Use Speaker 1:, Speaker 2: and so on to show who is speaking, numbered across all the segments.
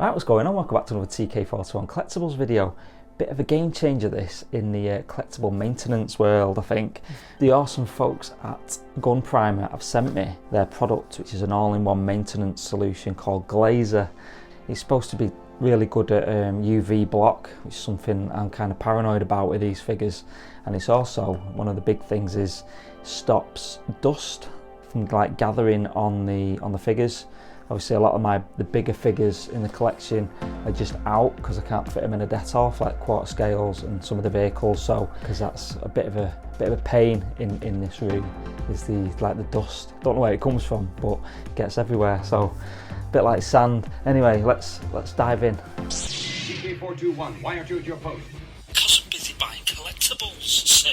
Speaker 1: Right, what's going on? Welcome back to another TK41 collectibles video. Bit of a game changer this in the collectible maintenance world, I think. The awesome folks at Gunprimer have sent me their product, which is an all-in-one maintenance solution called GLAZER. It's supposed to be really good at UV block, which is something I'm kind of paranoid about with these figures. And it's also, one of the big things is, stops dust from like gathering on the figures. Obviously, a lot of the bigger figures in the collection are just out because I can't fit them in a Dettol, like quarter scales and some of the vehicles. So, because that's a bit of a pain in this room, is the dust. Don't know where it comes from, but it gets everywhere. So, a bit like sand. Anyway, let's dive in.
Speaker 2: TK421, why aren't you at your post?
Speaker 3: Because I'm busy buying collectibles, sir.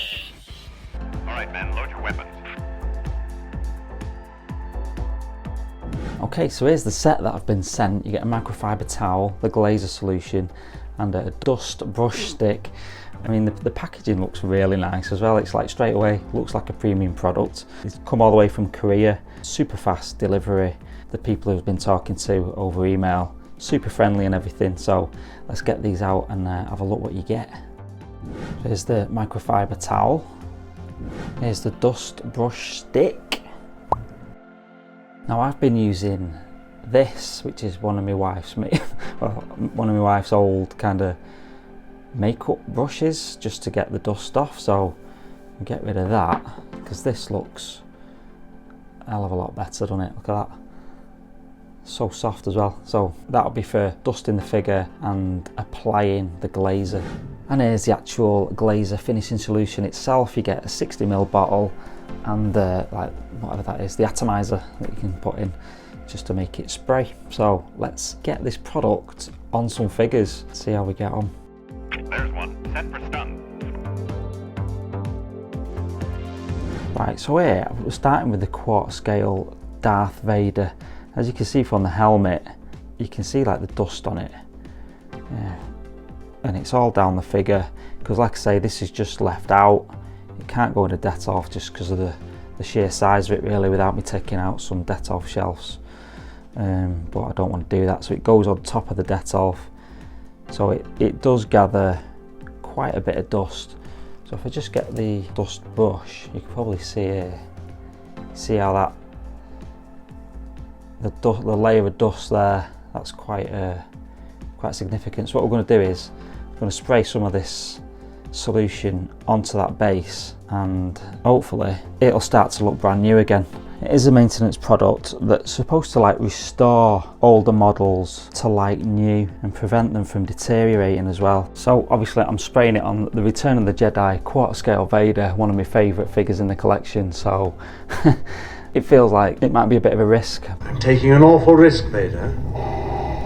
Speaker 2: All right, men, load your weapons.
Speaker 1: Okay, so here's the set that I've been sent. You get a microfiber towel, the GLAZER solution, and a dust brush stick. I mean, the packaging looks really nice as well. It's like straight away, looks like a premium product. It's come all the way from Korea, super fast delivery. The people who've been talking to over email, super friendly and everything. So let's get these out and have a look what you get. Here's the microfiber towel. Here's the dust brush stick. Now I've been using this, which is one of my wife's old kind of makeup brushes, just to get the dust off. So I'll get rid of that because this looks a hell of a lot better, doesn't it? Look at that, so soft as well. So that'll be for dusting the figure and applying the GLAZER. And here's the actual GLAZER finishing solution itself. You get a 60ml bottle and like whatever that is, the atomizer that you can put in just to make it spray. So let's get this product on some figures, see how we get on.
Speaker 2: There's one, set for stun.
Speaker 1: Right, so here we're starting with the quarter scale Darth Vader. As you can see from the helmet, you can see like the dust on it. Yeah. And it's all down the figure, because like I say, this is just left out. It can't go in a Dettol just because of the sheer size of it really, without me taking out some Dettol shelves. But I don't want to do that, so it goes on top of the Dettol. So it does gather quite a bit of dust. So if I just get the dust brush, you can probably see how that the layer of dust there, that's quite significant. So what we're going to do is we're going to spray some of this solution onto that base, and hopefully it'll start to look brand new again. It is a maintenance product that's supposed to like restore older models to like new and prevent them from deteriorating as well. So obviously I'm spraying it on the Return of the Jedi quarter scale Vader, one of my favourite figures in the collection, so it feels like it might be a bit of a risk.
Speaker 4: I'm taking an awful risk, Vader.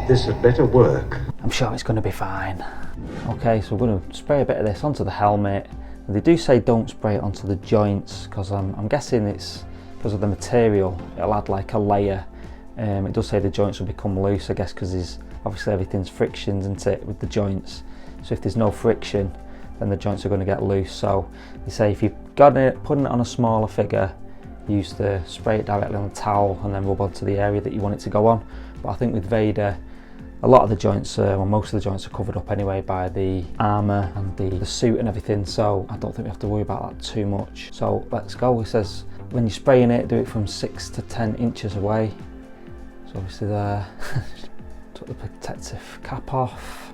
Speaker 4: This had better work.
Speaker 1: I'm sure it's going to be fine. Okay, so we're going to spray a bit of this onto the helmet. They do say don't spray it onto the joints, because I'm guessing it's because of the material. It'll add like a layer. It does say the joints will become loose, I guess, because obviously everything's friction, isn't it, with the joints. So if there's no friction, then the joints are going to get loose. So they say if you've got it, putting it on a smaller figure, spray it directly on the towel and then rub onto the area that you want it to go on. But I think with Vader, a lot of the joints, well, most of the joints are covered up anyway by the armour and the suit and everything, so I don't think we have to worry about that too much. So let's go. It says when you're spraying it, do it from 6 to 10 inches away. So obviously there, took the protective cap off.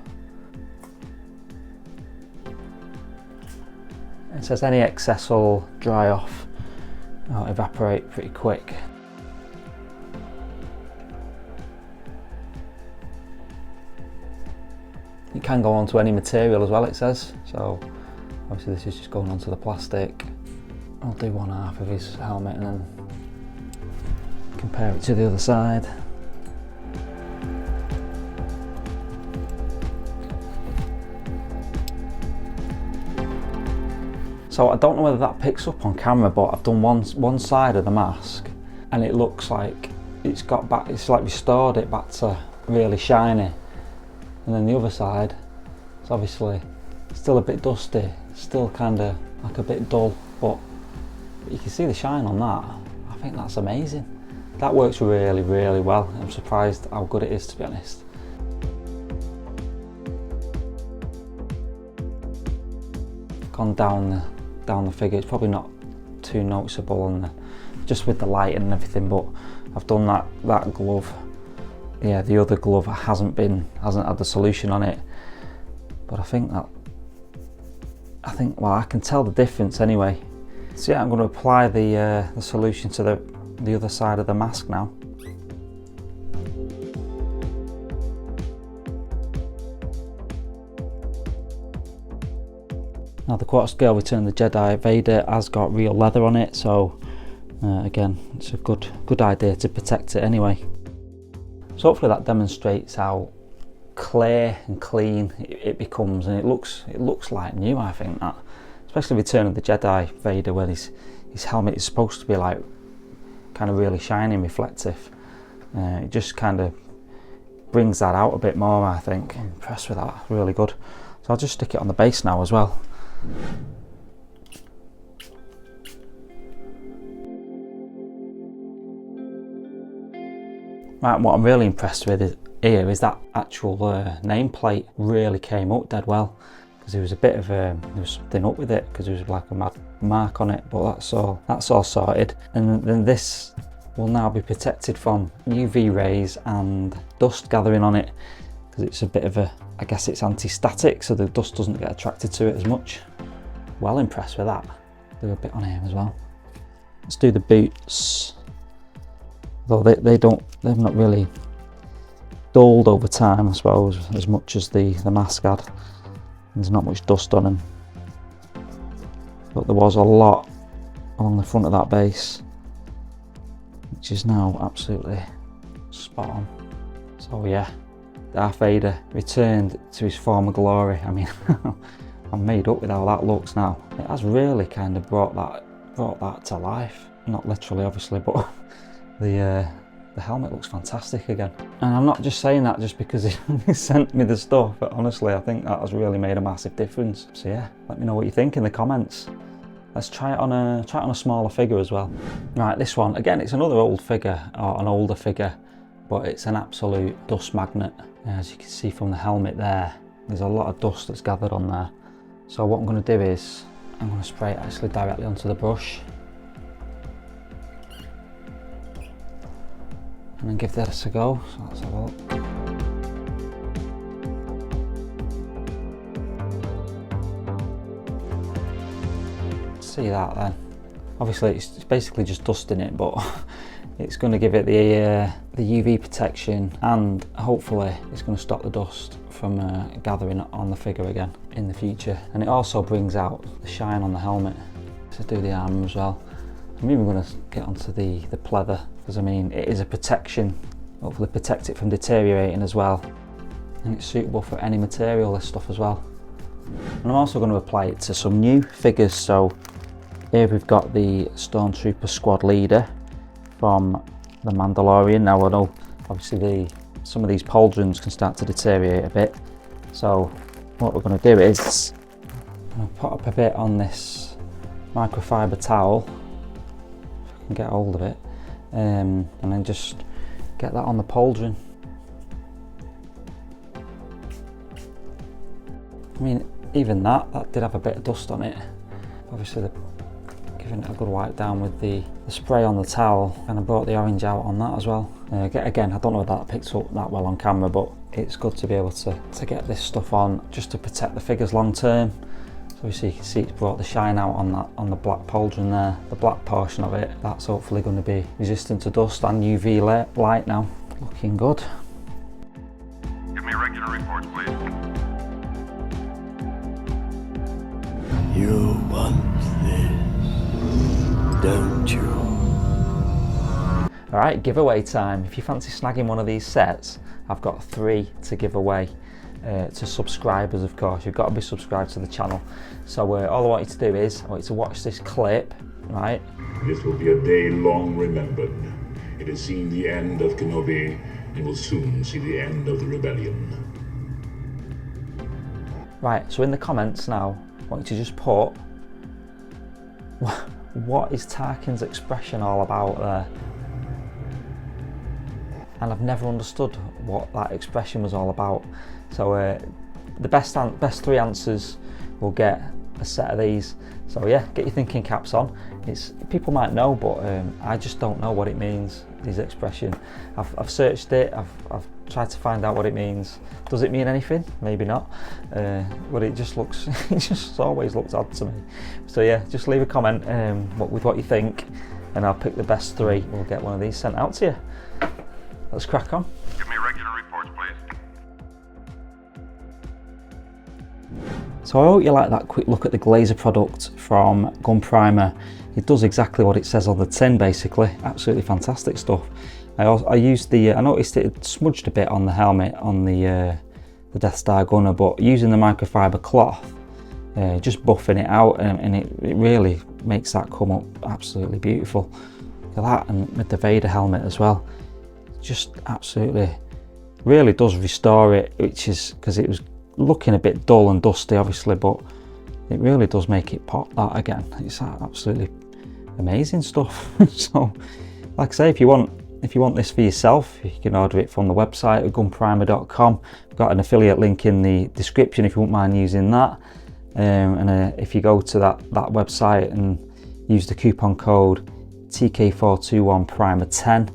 Speaker 1: It says any excess will dry off, or evaporate pretty quick. It can go onto any material as well, it says. So obviously this is just going onto the plastic. I'll do one half of his helmet and then compare it to the other side. So I don't know whether that picks up on camera, but I've done one side of the mask and it looks like it's like restored it back to really shiny. And then the other side, it's obviously still a bit dusty, still kind of like a bit dull, but you can see the shine on that. I think that's amazing. That works really, really well. I'm surprised how good it is, to be honest. gone down the figure. It's probably not too noticeable on the, just with the lighting and everything, but I've done that glove. Yeah, the other glove hasn't had the solution on it, but I think well, I can tell the difference anyway. So yeah, I'm going to apply the solution to the other side of the mask now. Now the quarter scale Return of the Jedi Vader has got real leather on it, so again, it's a good idea to protect it anyway. So hopefully that demonstrates how clear and clean it becomes, and it looks like new. I think that, especially Return of the Jedi Vader, where his helmet is supposed to be like kind of really shiny and reflective. It just kind of brings that out a bit more. I think I'm impressed with that. Really good. So I'll just stick it on the base now as well. Right, what I'm really impressed with here is that actual nameplate really came up dead well, because there was a bit of there was something up with it, because there was like a mad mark on it, but that's all sorted. And then this will now be protected from UV rays and dust gathering on it, because it's a bit of I guess it's anti-static, so the dust doesn't get attracted to it as much. Well impressed with that. Do a bit on here as well. Let's do the boots. Though they've not really dulled over time, I suppose, as much as the mask had. There's not much dust on them, but there was a lot along the front of that base, which is now absolutely spot on. So yeah, Darth Vader returned to his former glory. I mean, I'm made up with how that looks now. It has really kind of brought that to life. Not literally, obviously, but the helmet looks fantastic again. And I'm not just saying that just because he sent me the stuff, but honestly, I think that has really made a massive difference. So yeah, let me know what you think in the comments. Let's try it on a smaller figure as well. Right, this one again, it's another old figure, or an older figure, but it's an absolute dust magnet. As you can see from the helmet there's a lot of dust that's gathered on there. So what I'm going to do is I'm going to spray it actually directly onto the brush, and then give this a go. So let's have a look. See that then? Obviously it's basically just dust in it, but it's going to give it the UV protection, and hopefully it's going to stop the dust from gathering on the figure again in the future. And it also brings out the shine on the helmet. Let's do the arm as well. I'm even going to get onto the pleather, because I mean it is a protection, hopefully protect it from deteriorating as well, and it's suitable for any material, this stuff as well. And I'm also going to apply it to some new figures. So here we've got the Stormtrooper squad leader from The Mandalorian. Now I know obviously some of these pauldrons can start to deteriorate a bit, so what we're going to do is I'm going to put up a bit on this microfiber towel, if I can get hold of it, and then just get that on the pauldron. I mean, even that did have a bit of dust on it. Obviously giving it a good wipe down with the spray on the towel, and I brought the orange out on that as well. Again, I don't know if that picks up that well on camera, but it's good to be able to get this stuff on just to protect the figures long term. So obviously you can see it's brought the shine out on the black pauldron there. The black portion of it, that's hopefully going to be resistant to dust and UV light now. Looking good.
Speaker 2: Give me regular reports, please.
Speaker 5: You want this, don't you?
Speaker 1: Alright, giveaway time. If you fancy snagging one of these sets, I've got 3 to give away to subscribers, of course. You've got to be subscribed to the channel. So all I want you to do is, I want you to watch this clip, right?
Speaker 6: This will be a day long remembered. It has seen the end of Kenobi and will soon see the end of the rebellion.
Speaker 1: Right, so in the comments now, I want you to just put, what is Tarkin's expression all about there? And I've never understood what that expression was all about. So the best 3 answers will get a set of these. So yeah, get your thinking caps on. People might know, but I just don't know what it means, this expression. I've searched it, I've tried to find out what it means. Does it mean anything? Maybe not, but it just always looks odd to me. So yeah, just leave a comment with what you think, and I'll pick the best 3. We'll get one of these sent out to you. Let's crack on.
Speaker 2: Give me regular reports, please.
Speaker 1: So I hope you like that quick look at the GLAZER product from Gunprimer. It does exactly what it says on the tin, basically. Absolutely fantastic stuff. I noticed it had smudged a bit on the helmet on the Death Star gunner, but using the microfiber cloth, just buffing it out, and it really makes that come up absolutely beautiful. Look at that, and with the Vader helmet as well. Just absolutely, really does restore it, which is because it was looking a bit dull and dusty obviously, but it really does make it pop that again. It's absolutely amazing stuff. So like I say, if you want this for yourself, you can order it from the website at gunprimer.com. I've got an affiliate link in the description if you wouldn't mind using that, and if you go to that website and use the coupon code TK421Primer10,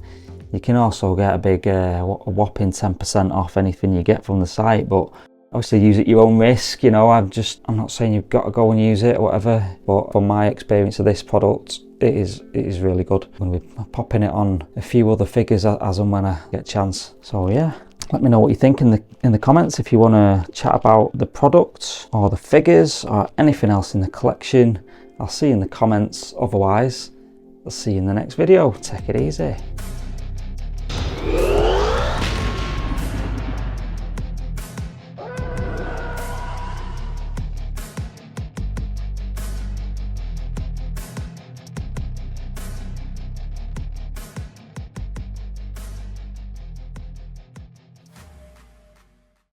Speaker 1: you can also get a big a whopping 10% off anything you get from the site. But obviously use it at your own risk, you know. I'm not saying you've got to go and use it or whatever, but from my experience of this product, it is really good. I'm going to be popping it on a few other figures as and when I get a chance. So yeah, let me know what you think in the comments if you want to chat about the product or the figures or anything else in the collection. I'll see you in the comments. Otherwise, I'll see you in the next video. Take it easy.